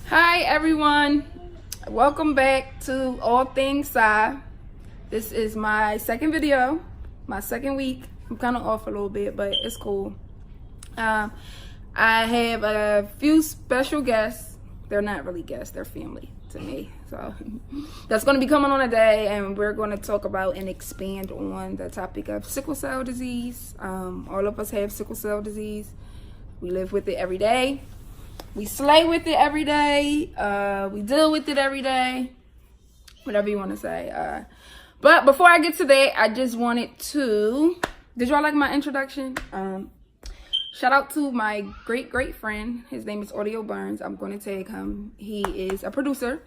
Hi everyone, welcome back to All Things Sci. This is my second video, my second week. I'm kind of off a little bit, but it's cool. I have a few special guests. They're not really guests, they're family to me. So that's going to be coming on today, and we're going to talk about and expand on the topic of sickle cell disease. All of us have sickle cell disease. We live with it every day. We slay with it every day. We deal with it every day. Whatever you want to say. But before I get to that, I just wanted to... Did y'all like my introduction? Shout out to my great friend. His name is Audio Burns. I'm going to tag him. He is a producer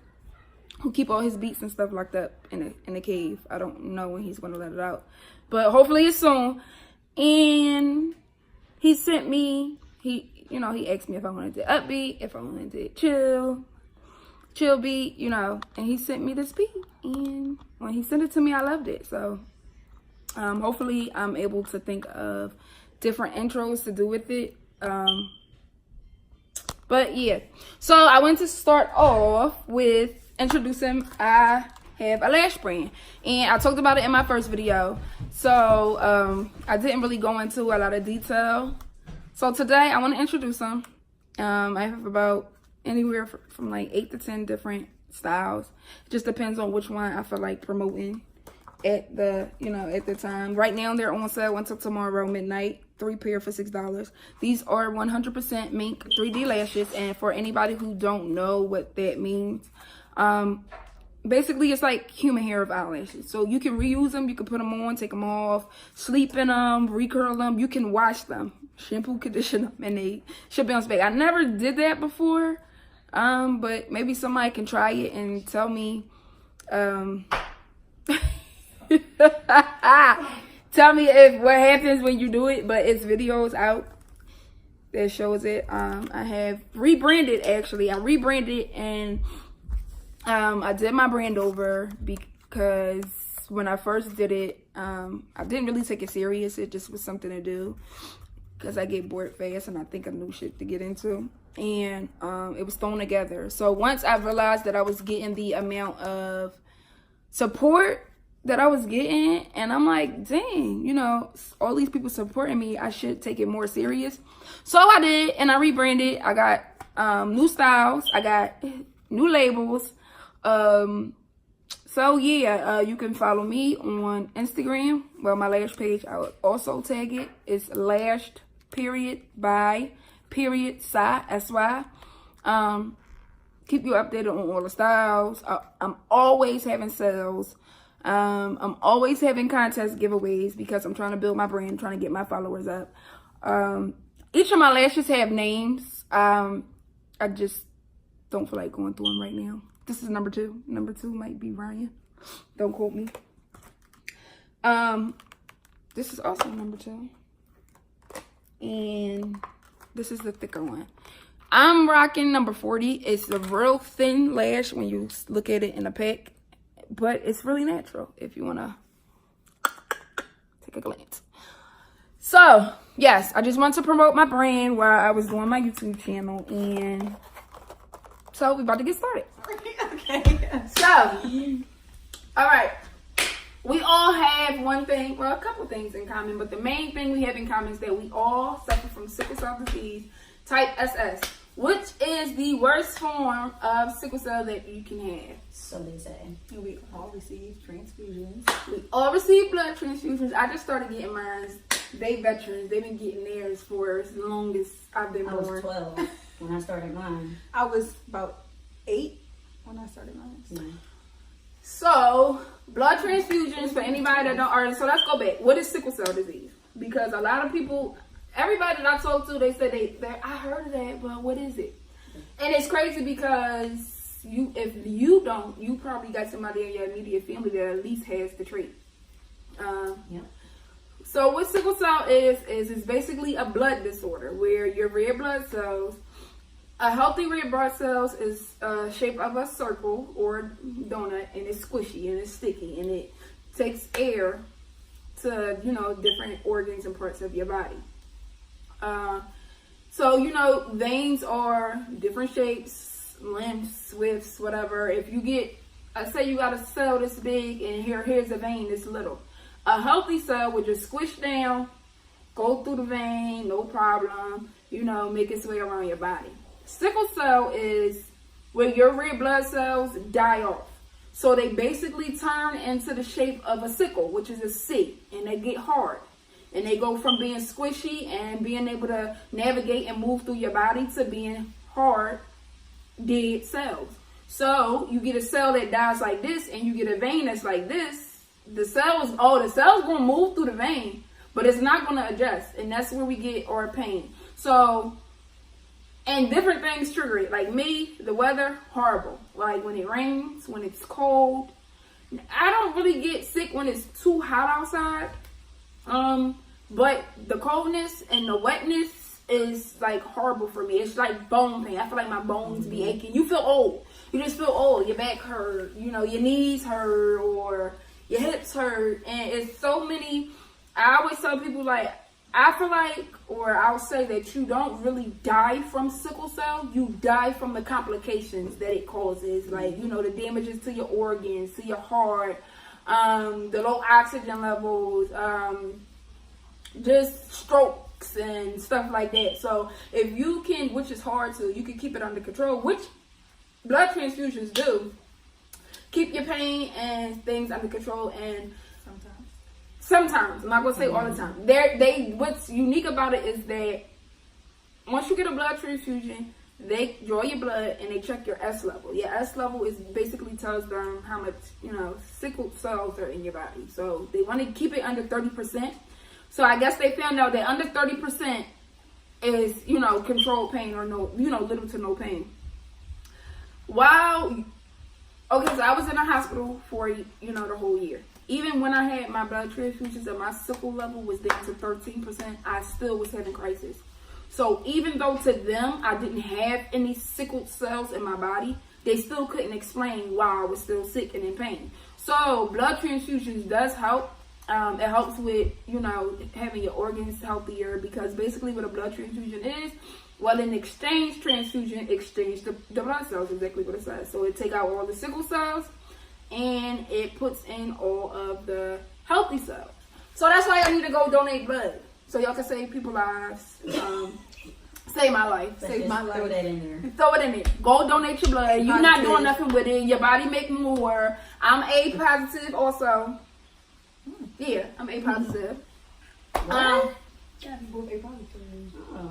who keep all his beats and stuff locked up in a cave. I don't know when he's going to let it out. But hopefully it's soon. And he sent me... He asked me if I wanted to upbeat, if I wanted to chill beat, and he sent me this beat. And when he sent it to me, I loved it. So hopefully I'm able to think of different intros to do with it. But yeah, so I want to start off with introducing, I have a lash brand, and I talked about it in my first video. So I didn't really go into a lot of detail. So today I want to introduce them. I have about anywhere from like 8 to 10 different styles. It just depends on which one I feel like promoting at the time. Right now they're on sale until tomorrow midnight. 3 pair for $6. These are 100% mink 3D lashes, and for anybody who don't know what that means, basically it's like human hair of eyelashes. So you can reuse them, you can put them on, take them off, sleep in them, recurl them, you can wash them, shampoo, condition them, and they should be on spec. I never did that before, but maybe somebody can try it and tell me, tell me if what happens when you do it. But it's videos out that shows it. I have rebranded, actually. I rebranded, and I did my brand over because when I first did it, I didn't really take it serious. It just was something to do because I get bored fast and I think of new shit to get into. And it was thrown together. So once I realized that I was getting the amount of support that I was getting, and I'm like, dang, all these people supporting me, I should take it more serious. So I did, and I rebranded. I got new styles. I got new labels. So yeah, you can follow me on Instagram. Well, my lash page, I would also tag it. It's lashed by Sci, S-Y. Keep you updated on all the styles. I'm always having sales. I'm always having contest giveaways because I'm trying to build my brand, trying to get my followers up. Each of my lashes have names. I just don't feel like going through them right now. This is number 2. Number 2 might be Ryan. Don't quote me. This is also number 2. And this is the thicker one. I'm rocking number 40. It's a real thin lash when you look at it in a pack. But it's really natural if you want to take a glance. So, yes, I just want to promote my brand while I was doing my YouTube channel. And so we're about to get started. Okay. So, all right. We all have one thing, well, a couple things in common, but the main thing we have in common is that we all suffer from sickle cell disease type SS, which is the worst form of sickle cell that you can have. So they say. And we all receive transfusions. We all receive blood transfusions. I just started getting mine. They veterans. They've been getting theirs for as long as I've been born. I was 12 when I started mine. I was about 8 when I started mine. Yeah. So, blood transfusions for anybody that don't already. So let's go back. What is sickle cell disease? Because a lot of people, everybody that I talk to, they said I heard of that, but what is it? And it's crazy because if you don't, you probably got somebody in your immediate family that at least has the trait. Yeah. So what sickle cell is it's basically a blood disorder where your red blood cells, a healthy red blood cells is shape of a circle or donut, and it's squishy and it's sticky and it takes air to different organs and parts of your body. So veins are different shapes. lymph, swifts, whatever. If you get, say you got a cell this big and here's a vein this little. A healthy cell would just squish down, go through the vein, no problem, make its way around your body. Sickle cell is where your red blood cells die off. So they basically turn into the shape of a sickle, which is a C, and they get hard. And they go from being squishy and being able to navigate and move through your body to being hard, dead cells. So you get a cell that dies like this and you get a vein that's like this. The cell's gonna move through the vein, but it's not gonna adjust. And that's where we get our pain. So, and different things trigger it. Like me, the weather, horrible. Like when it rains, when it's cold. I don't really get sick when it's too hot outside. But the coldness and the wetness is like horrible for me. It's like bone pain. I feel like my bones be aching. You feel old. You just feel old. Your back hurt. Your knees hurt or your hips hurt. And it's so many. I always tell people like, I feel like, or I'll say that you don't really die from sickle cell. You die from the complications that it causes. Like, the damages to your organs, to your heart, the low oxygen levels, just strokes and stuff like that. So if you can, which is hard to, you can keep it under control, which blood transfusions do, keep your pain and things under control. And sometimes, I'm not gonna say all the time. What's unique about it is that once you get a blood transfusion, they draw your blood and they check your S level. Your S level is basically tells them how much, sickle cells are in your body. So they want to keep it under 30%. So I guess they found out that under 30% is, controlled pain or no, little to no pain. So I was in the hospital for, the whole year. Even when I had my blood transfusions and my sickle level was down to 13%, I still was having crisis. So even though to them I didn't have any sickled cells in my body, they still couldn't explain why I was still sick and in pain. So blood transfusions does help. It helps with, having your organs healthier, because basically what a blood transfusion is, an exchange transfusion, exchange the blood cells, exactly what it says. So it take out all the sickle cells and it puts in all of the healthy cells. So that's why I need to go donate blood. So y'all can save people's lives. Save my life. Save my life. Throw that in there. Throw it in there. Go donate your blood. You're not doing nothing with it. Your body make more. I'm A positive also. Yeah, I'm A positive. What?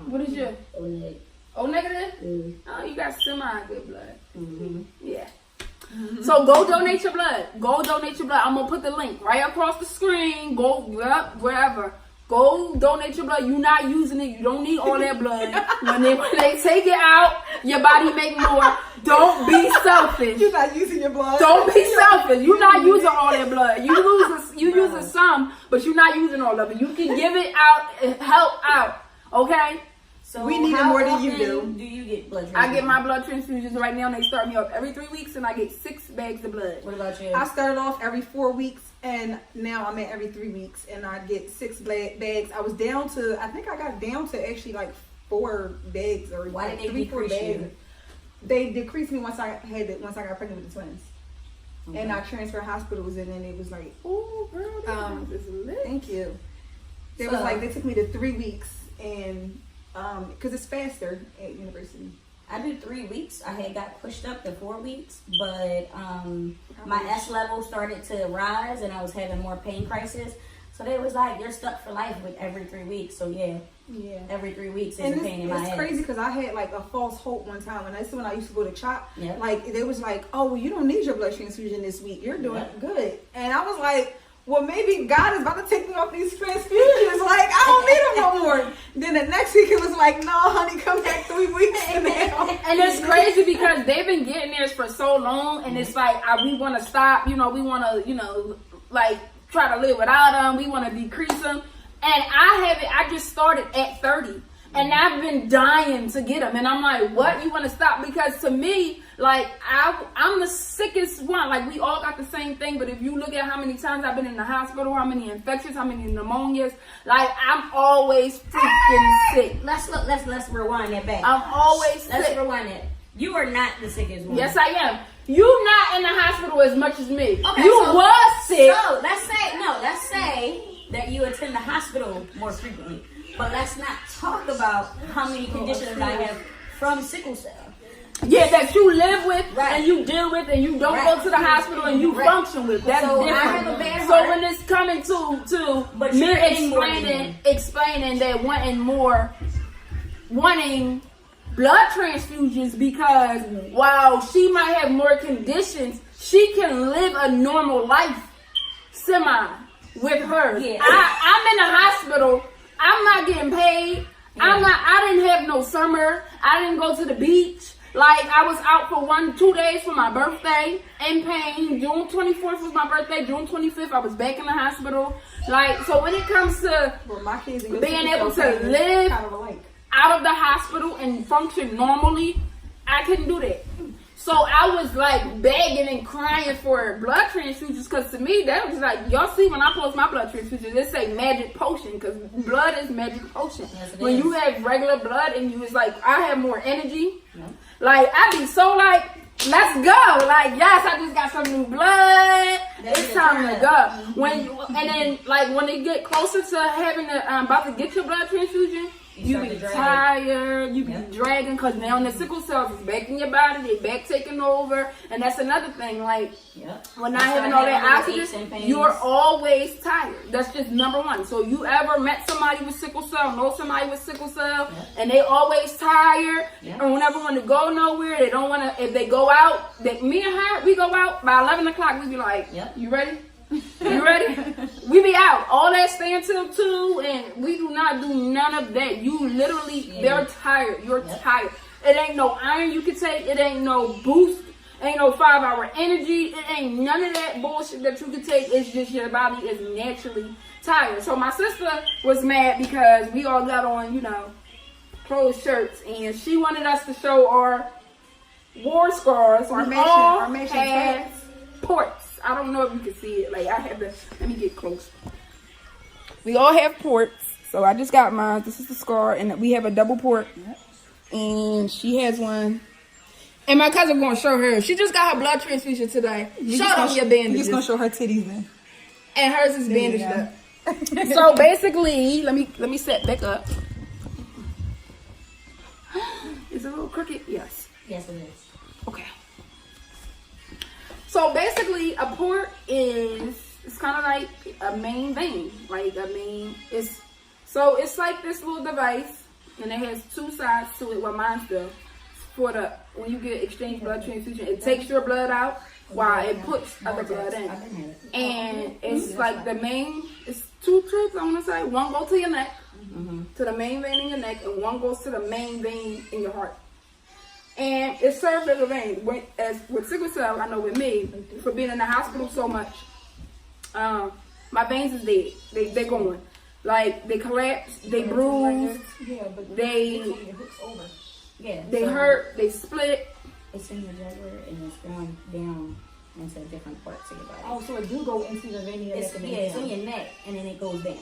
What is your? O negative. O negative? Mm. Oh, you got semi-good blood. Mm-hmm. Yeah. So go donate your blood. Go donate your blood. I'm gonna put the link right across the screen. Go wherever. Go donate your blood. You're not using it. You don't need all that blood. When they take it out, your body make more. Don't be selfish. You're not using your blood. Don't be selfish. You're not using all that blood. You using some, but you're not using all of it. You can give it out and help out. Okay? So we need it more than you do. Do you get blood transfusions? I get my blood transfusions right now. They start me off every 3 weeks, and I get 6 bags of blood. What about you? I started off every 4 weeks, and now I'm at every 3 weeks, and I get 6 bags. I was down to, I think I got down to actually like 4 bags or Why like did they 3-4 decrease bags. you? They decreased me once I got pregnant with the twins, Okay. and I transferred hospitals, and then it was like, Oh, girl, this is lit. thank you. It So- was like they took me to 3 weeks, and because it's faster at university. I did 3 weeks. I had got pushed up to 4 weeks, but my S level started to rise and I was having more pain crisis. So they was like, you're stuck for life with every 3 weeks. So yeah, every 3 weeks is And a pain in my it's ass. crazy because I had like a false hope one time, and that's when I used to go to CHOP. Yep. Like they was like, "Oh, well, you don't need your blood transfusion this week. You're doing Yep. good." And I was like, "Well, maybe God is about to take me off these transfusions. Like I don't need them no more." Then the next week it was like, "No, honey, come back 3 weeks from now." And it's crazy because they've been getting theirs for so long, and it's like we want to stop. We want to, like try to live without them. We want to decrease them. And I just started at 30. And I've been dying to get them. And I'm like, what? You want to stop? Because to me, like, I'm the sickest one. Like, we all got the same thing. But if you look at how many times I've been in the hospital, how many infections, how many pneumonias, like, I'm always freaking sick. Let's rewind that back. I'm always Let's sick. rewind that. You are not the sickest one. Yes, I am. You not in the hospital as much as me. Okay, You so- was sick. So let's say that you attend the hospital more frequently. But let's not talk about how many conditions I have from sickle cell. Yeah, that you live with Right. and you deal with and you don't Right. go to the hospital and you Right. function with. That's So, I different. have a bad So heart. when it's coming to But me you're getting more than explaining that wanting blood transfusions because while she might have more conditions, she can live a normal life with her. Yeah. I'm in the hospital. I'm not getting paid. Yeah. I didn't have no summer. I didn't go to the beach. Like, I was out for 2 days for my birthday in pain. June 24th was my birthday. June 25th, I was back in the hospital. Like, so when it comes to Well, my kids and your being sister able cell to family live kind of alike. out of the hospital and function normally, I couldn't do that. So I was like begging and crying for blood transfusions because to me, that was like, y'all see when I post my blood transfusions, it say magic potion because blood is magic potion. Yes, it when is. you have regular blood and you was like, I have more energy. Yep. Like, I be so like, let's go. Like, yes, I just got some new blood. It's time to go. And then, like, when they get closer to having about to get your blood transfusion, you start be to drag. tired, you Yep. be dragging, because now the sickle cells is back in your body, they back taking over, and that's another thing, like, Yep. when You not start having all that having little aches and oxygen, pains. you're always tired. That's just number one. So you ever met somebody with sickle cell, know somebody with sickle cell, and they always tired, Yep. and whenever want to go nowhere, they don't want to, if they go out, me and her, we go out, by 11 o'clock, we be like, Yep. you ready? You ready? We be out. All that staying till 2, and we do not do none of that. You literally, they're tired. You're tired. It ain't no iron you can take. It ain't no boost. Ain't no 5-hour energy. It ain't none of that bullshit that you can take. It's just your body is naturally tired. So my sister was mad because we all got on, closed shirts, and she wanted us to show our war scars. Our We matching- all our matching had pants. ports. I don't know if you can see it. Like, I have to, let me get close. We all have ports. So I just got mine. This is the scar, and we have a double port. And she has one. And my cousin gonna show her. She just got her blood transfusion today. Show them your You're bandages. just gonna show her titties then. And hers is There you bandaged go. up. So basically, let me set back up. Is it a little crooked? Yes. Yes, it is. Okay. So basically, a port it's kind of like a main vein, it's like this little device, and it has 2 sides to it. Well, mine's does. For when you get exchange blood transfusion, it takes your blood out while it puts other blood in, I've been had it. and it's like the main. It's 2 trips. I want to say one goes to your neck, to the main vein in your neck, and one goes to the main vein in your heart. And it serves as a vein. As with sickle cell, I know with me, for being in the hospital so much, my veins is dead. They're going. Like, they collapse, they bruise, Yeah, but they it hooks over. Yeah. they so hurt, they split. It's in your jugular and it's going down into different parts of your body. Oh, so it do go into the vein of It's, your neck. yeah, it's in your neck and then it goes down.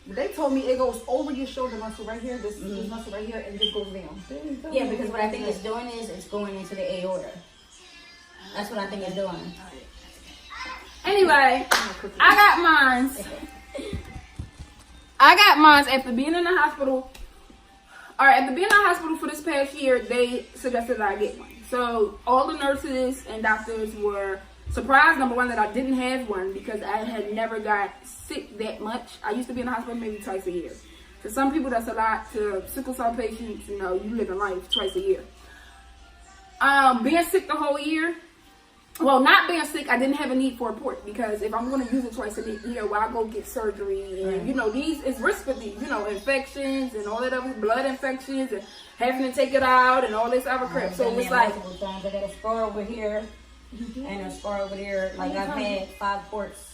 They told me it goes over your shoulder muscle right here, this muscle right here, and it just goes down. There you go. Yeah, because what I think it's doing is it's going into the aorta. That's what I think it's doing. Anyway, I got mine after being in the hospital. All right, after being in the hospital for this past year, they suggested that I get one. So all the nurses and doctors were surprised, number one, that I didn't have one because I had never got sick that much. I used to be in the hospital maybe twice a year. To some people, that's a lot. To sickle cell patients, you live in life twice a year. Being sick the whole year, well, not being sick, I didn't have a need for a port because if I'm going to use it twice a year, well, I go get surgery and, these is risk with these, infections and all that other blood infections and having to take it out and all this other crap. So it was like, multiple times. I got a scar over here and a scar over there. Like I've had 5 ports,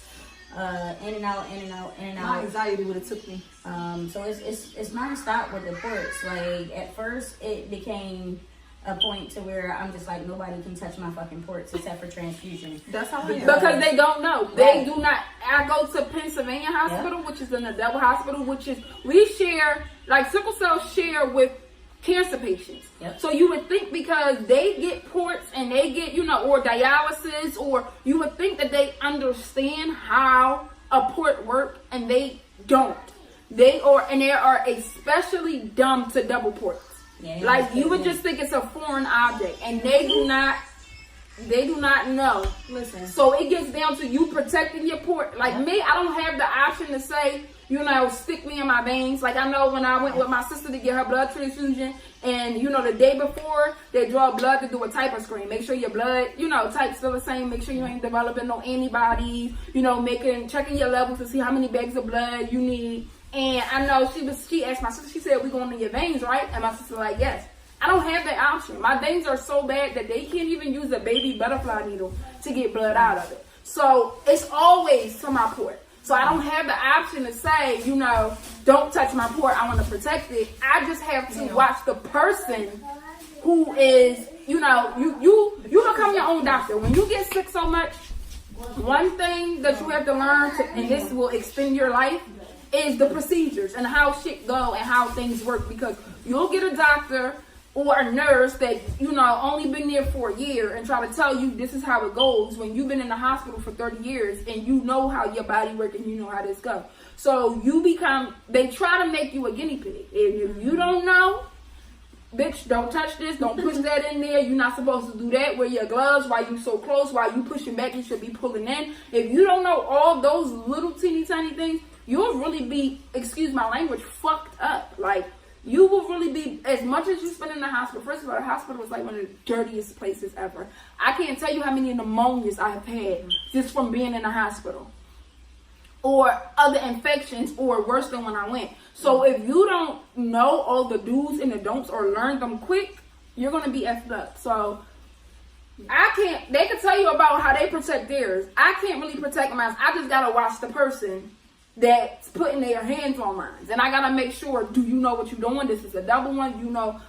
in and out, in and out, in and My out. anxiety would have took me. So it's nonstop with the ports. Like at first it became a point to where I'm just like, nobody can touch my fucking ports except for transfusion. That's how I am. because they don't know. They Right. do not. I go to Pennsylvania Hospital, which is an adult hospital, we share, like sickle cell share with cancer patients. Yep. So you would think because they get ports and they get, or dialysis, or you would think that they understand how a port works, and they don't. They are especially dumb to double ports. Yeah, like you would just think it's a foreign object, and they do not know. Listen. So it gets down to you protecting your port. Like me, I don't have the option to say, stick me in my veins. Like I know when I went with my sister to get her blood transfusion, and the day before they draw blood to do a type of screen. Make sure your blood, type's still the same. Make sure you ain't developing no antibodies. Checking your levels to see how many bags of blood you need. And I know she asked my sister, she said, "We going in your veins, right?" And my sister like, "Yes." I don't have that option. My veins are so bad that they can't even use a baby butterfly needle to get blood out of it. So it's always to my port. So I don't have the option to say, don't touch my port. I want to protect it. I just have to watch the person who is, you become your own doctor. When you get sick so much, one thing that you have to learn, and this will extend your life, is the procedures and how shit go and how things work. Because you'll get a doctor or a nurse that, only been there for a year and try to tell you this is how it goes when you've been in the hospital for 30 years and you know how your body works and you know how this goes. So they try to make you a guinea pig. If you don't know, bitch, don't touch this, don't push that in there, you're not supposed to do that, wear your gloves while you so close, while you pushing back, you should be pulling in. If you don't know all those little teeny tiny things, you'll really be, excuse my language, fucked up. Like, you will really be, as much as you spend in the hospital. First of all, the hospital is like one of the dirtiest places ever. I can't tell you how many pneumonias I have had just from being in the hospital. Or other infections, or worse than when I went. So if you don't know all the do's and the don'ts or learn them quick, you're going to be effed up. So they can tell you about how they protect theirs. I can't really protect mine. I just got to watch the person that's putting their hands on mine. And I gotta make sure, do you know what you're doing? This is a double one. You know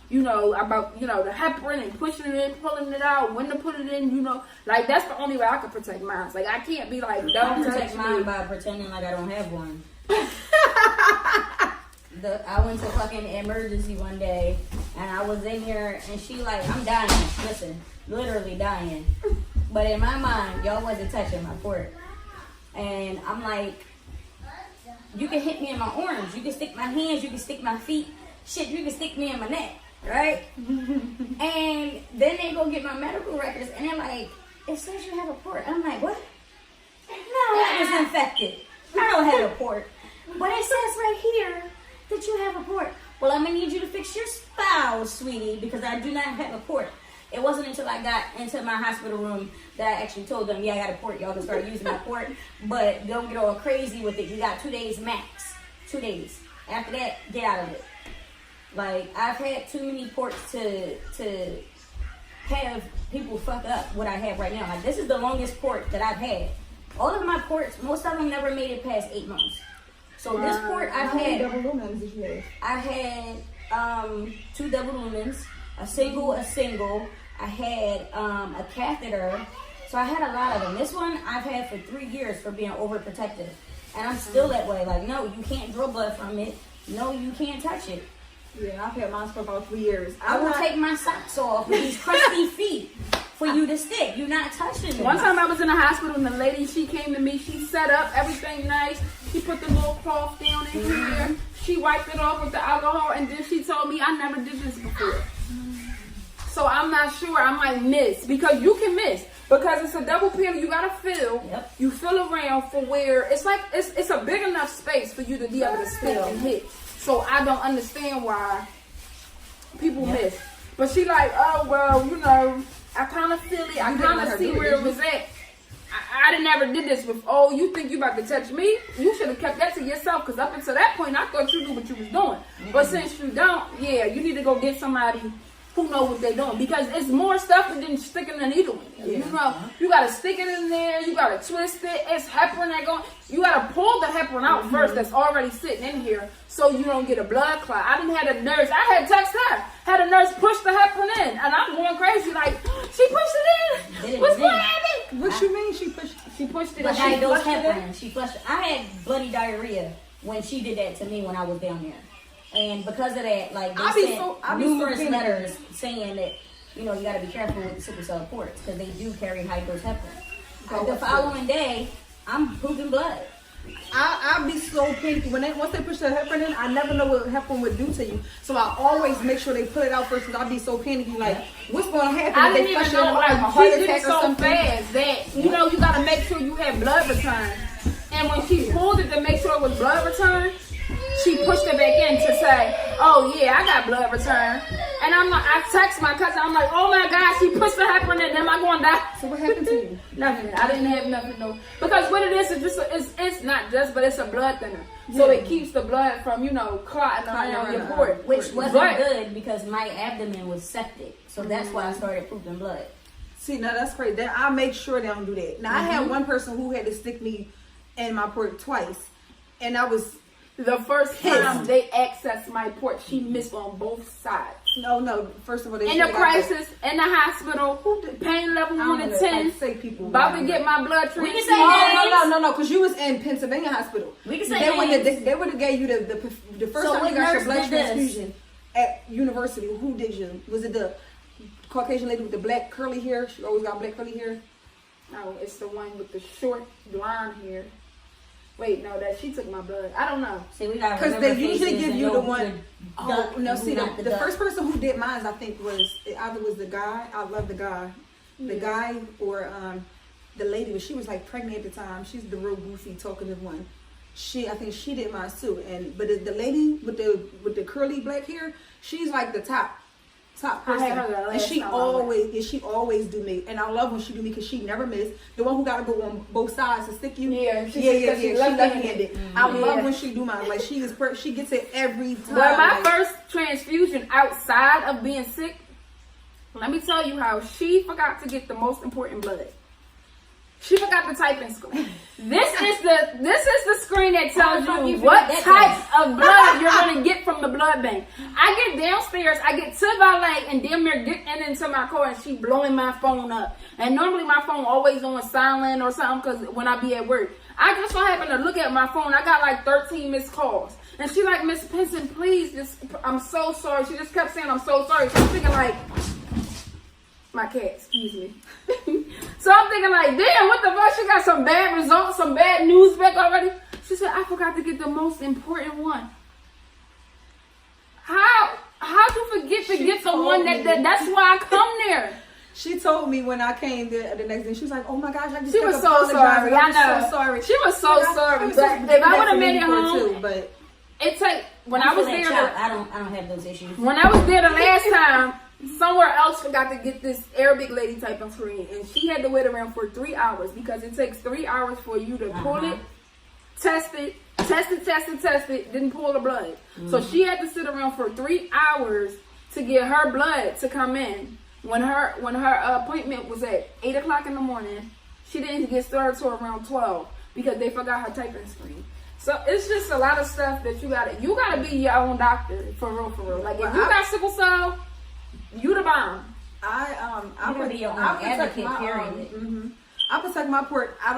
about, the heparin and pushing it in, pulling it out, when to put it in, like that's the only way I can protect mine. Like I can't be like, don't protect mine me by pretending like I don't have one. I went to fucking emergency one day and I was in here and she like, I'm dying. Listen, literally dying. But in my mind, y'all wasn't touching my port. And I'm like, you can hit me in my arms. You can stick my hands. You can stick my feet. Shit, you can stick me in my neck. Right? And then they go get my medical records. And they're like, it says you have a port. I'm like, what? No, I was infected. I don't have a port. But it says right here that you have a port. Well, I'm going to need you to fix your spouse, sweetie, because I do not have a port. It wasn't until I got into my hospital room that I actually told them, yeah, I got a port. Y'all can start using my port. But don't get all crazy with it. You got 2 days max. 2 days. After that, get out of it. Like, I've had too many ports to have people fuck up what I have right now. Like, this is the longest port that I've had. All of my ports, most of them never made it past 8 months. So this port I've had. How many double lumens did you have? I had 2 double lumens, a single. I had a catheter. So I had a lot of them. This one I've had for 3 years for being overprotective. And I'm still that way. Like, no, you can't draw blood from it. No, you can't touch it. Yeah, I've had mine for about 3 years. I will take my socks off with these crusty feet for you to stick. You're not touching me. One time I was in the hospital and the lady, she came to me, she set up everything nice. She put the little cloth down in here. She wiped it off with the alcohol, and then she told me, I never did this before. So I'm not sure. I might miss, because you can miss. Because it's a double panel, you gotta fill. Yep. You fill around for where it's like it's a big enough space for you to be able to stick and hit. So I don't understand why people miss. But she like, oh well, I kind of feel it. I kind of see where it was at. I didn't never did this before. Oh, you think you about to touch me? You should have kept that to yourself, because up until that point, I thought you knew what you was doing. But since you don't, yeah, you need to go get somebody who know what they're doing, because it's more stuff than sticking a needle in there. You gotta stick it in there, you gotta twist it, it's heparin that going, you gotta pull the heparin out first that's already sitting in here so you don't get a blood clot. I didn't have a nurse, I had text her, had a nurse push the heparin in, and I'm going crazy like, she pushed it in, what's going on? What you mean she pushed it But in? I dosed heparin. She flushed it. I had bloody diarrhea when she did that to me when I was down there. And because of that, like I they be sent so- I be numerous so letters saying that you got to be careful with the sickle cell ports because they do carry high dose heparin. The following day, I'm pooping blood. I be so panicky once they push the heparin in. I never know what heparin would do to you, so I always make sure they put it out first. Cause I be so panicky, like what's going to happen? I if didn't they even flush it know, in, like, a heart she did attack it or so something. fast that, you gotta make sure you have blood return. And when she pulled it to make sure it was blood return, she pushed it back in to say, oh yeah, I got blood return. And I'm like, I text my cousin, I'm like, oh my God, she pushed the heparin in, am I going to die? So what happened to you? Nothing. I didn't have nothing, no. Because what it is just, it's not just, but it's a blood thinner. So it keeps the blood from, clotting around your port. Which wasn't good because my abdomen was septic. So that's why I started pooping blood. See, now that's crazy. I make sure they don't do that. Now I had one person who had to stick me in my port twice, and I was the first time they accessed my port, she missed on both sides. no. First of all, they In the crisis, in the hospital, pain level 1 to 10. Say people About to get my blood We transfusion. can say no, because you was in Pennsylvania hospital. We can say they would have gave you the first So time what you got your nurse blood did this? transfusion at university. Who did you? Was it the Caucasian lady with the black curly hair? She always got black curly hair. No, it's the one with the short blonde hair. Wait, no, that she took my blood. I don't know. See, we got Because they usually give you the one. Oh No, see, the duck. first person who did mine, I think, was the guy. I love the guy. The guy or the lady, but she was like pregnant at the time. She's the real goofy, talkative one. I think she did mine too. But the lady with the curly black hair, she's like the top person. I had her the And last she time I went. she always do me. And I love when she do me because she never miss. The one who got to go on both sides to stick you. Yeah, She left-handed. I Yeah. love when she do mine. Like she gets it every time. Well, my Like, first transfusion outside of being sick, let me tell you how she forgot to get the most important blood. She forgot to type in screen. This is the screen that tells you what type of blood you're gonna get from the blood bank. I get downstairs, I get to valet, and damn near getting into my car, and she blowing my phone up. And normally my phone always on silent or something, because when I be at work, I just so happen to look at my phone. I got like 13 missed calls, and she like, Miss Pinson, please, I'm so sorry. She just kept saying, I'm so sorry. So I'm thinking like, my cat, excuse me. So I'm thinking like, damn, what the fuck? She got some bad results, some bad news back already. She said, I forgot to get the most important one. How'd you forget to get the one that's why I come there? She told me when I came there the next day, she was like, oh my gosh, I just She was so apologize. sorry. I I was know. so sorry. She was so sorry. But if I would have made it home, but it take when I was there. I don't have those issues. When I was there the last time, somewhere else forgot to get this Arabic lady type of screen, and she had to wait around for 3 hours because it takes 3 hours for you to pull it, test it, then pull the blood. So she had to sit around for 3 hours to get her blood to come in. When her appointment was at 8 o'clock in the morning, she didn't get started till around 12 because they forgot her typing screen. So it's just a lot of stuff that you gotta be your own doctor for real. Like if you got sickle cell, you the bomb. I protect my port. I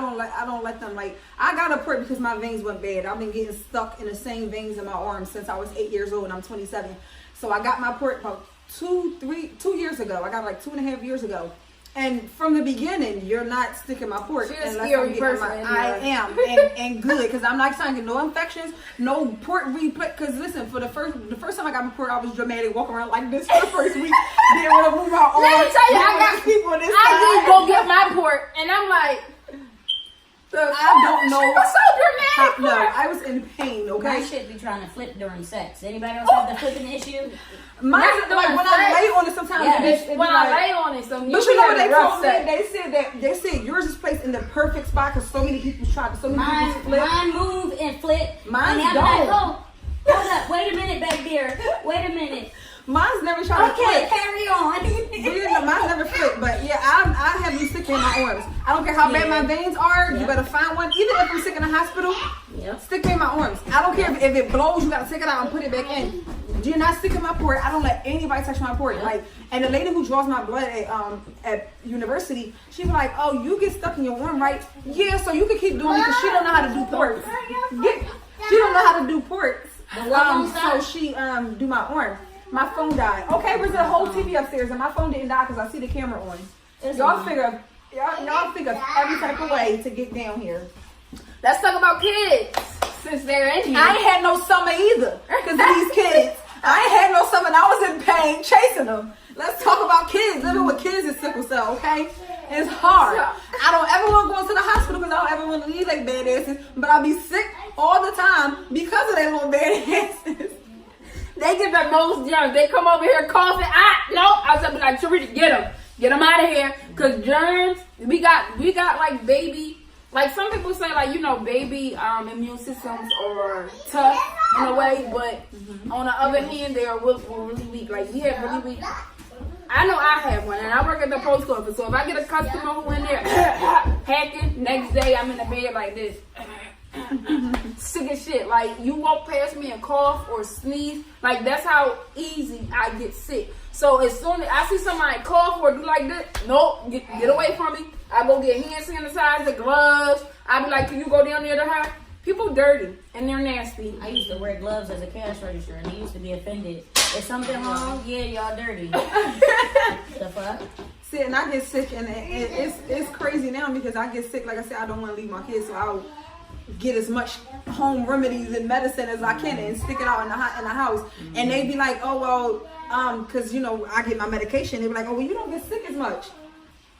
don't let them like. I got a port because my veins went bad. I've been getting stuck in the same veins in my arms since I was 8 years old, and I'm 27. So I got my port about 2 years ago. I got like 2.5 years ago. And from the beginning, you're not sticking my port. She's a scary person. I am, and good, because I'm not trying to get no infections, no port replay. Because listen, for the first time I got my port, I was dramatic, walking around like this for the first week. Didn't want to move my arms. Let me tell you, I did go get my port, and I'm like, I don't know. She was so dramatic. No, I was in pain. Okay. I should be trying to flip during sex. Anybody else have the flipping issue? Mine, That's like when I lay on it, sometimes Yeah. it be when like, I lay on it, so but you know what they told me? sex. They said yours is placed in the perfect spot because so many people tried. So many people flip. Mine move and flip. Mine and I'm don't. like, oh, hold up. Wait a minute back there. Wait a minute. Mine's never tried to Okay, flip. carry on. Yeah, no, mine's never flipped, but yeah, I have you stick in my arms. I don't care how bad my veins are. You better find one. Even if I'm sick in the hospital, stick in my arms. I don't care if it blows. You gotta take it out and put it back in. Do not stick in my port. I don't let anybody touch my port. Like, and the lady who draws my blood at university, she was like, "Oh, you get stuck in your arm, right? Yeah, so you can keep doing it because she don't know how to do ports. She don't know how to do ports." So she do my arm. My phone died. Okay, there's a whole TV upstairs, and my phone didn't die because I see the camera on. Y'all figure every type of way to get down here. Let's talk about kids since they're in here. I ain't had no summer either because of these kids. I ain't had no summer and I was in pain chasing them. Let's talk about kids. Living with kids is sickle cell, okay? It's hard. I don't ever want to go into the hospital because I don't ever want to leave like bad asses, but I'll be sick all the time because of their little bad asses. They get the most germs. They come over here coughing. I was like, Charita, get them out of here. Cause germs, we got like baby, like some people say like, you know, baby immune systems are tough in a way, but on the other hand, they are really weak. Like we have really weak. I know I have one, and I work at the post office. So if I get a customer who in there hacking, next day I'm in the bed like this. Sick as shit. Like you walk past me and cough or sneeze, like that's how easy I get sick. So as soon as I see somebody cough or do like this, nope, get away from me. I go get hand sanitizer, gloves. I be like, can you go down there to her? People dirty and they're nasty. I used to wear gloves as a cash register, and they used to be offended. Is something wrong? Yeah, y'all dirty. The fuck? See, and I get sick, and it's crazy now because I get sick. Like I said, I don't want to leave my kids, so I'll get as much home remedies and medicine as I can and stick it out in the house. And they be like, oh well, because you know I get my medication. They be like, oh well, you don't get sick as much.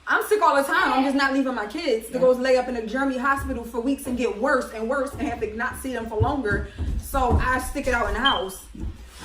I'm sick all the time. I'm just not leaving my kids to go lay up in a German hospital for weeks and get worse and worse and have to not see them for longer. So I stick it out in the house.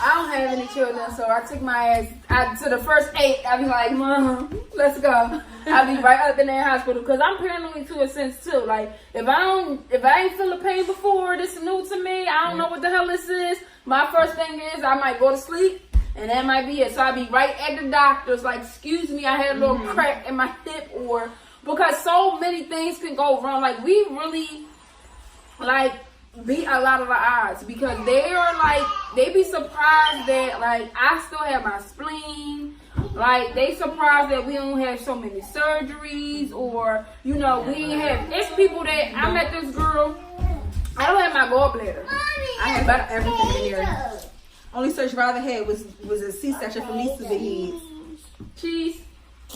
I don't have any children, so I took my ass to the first 8. I be like, Mom, let's go. I be right up in that hospital because I'm paranoid to a sense too. Like if I ain't feel the pain before, this is new to me. I don't know what the hell this is. My first thing is I might go to sleep. And that might be it. So I'll be right at the doctor's like, excuse me, I had a little crack in my hip, or because so many things can go wrong. Like we really like beat a lot of the odds because they be surprised that like I still have my spleen. Like they surprised that we don't have so many surgeries, or you know, we ain't have, it's people that I met this girl, I don't have my gallbladder. I have about everything in there. Only surgery I ever had was a C-section for me to the head. Cheese.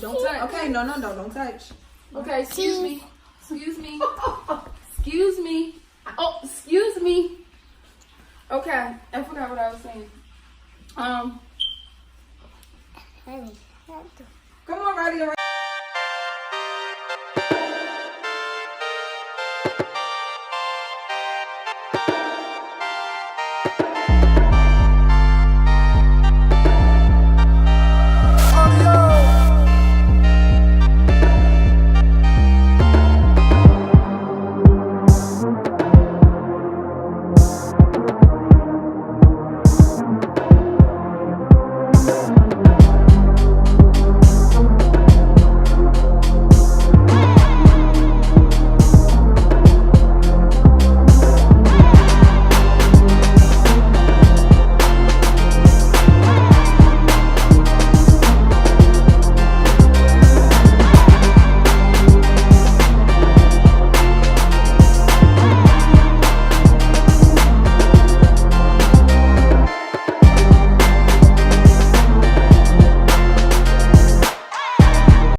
Don't touch. Okay, no, don't touch. Okay, excuse me. Excuse me. Excuse me. Oh, excuse me. Okay, I forgot what I was saying. Come on, Roddy.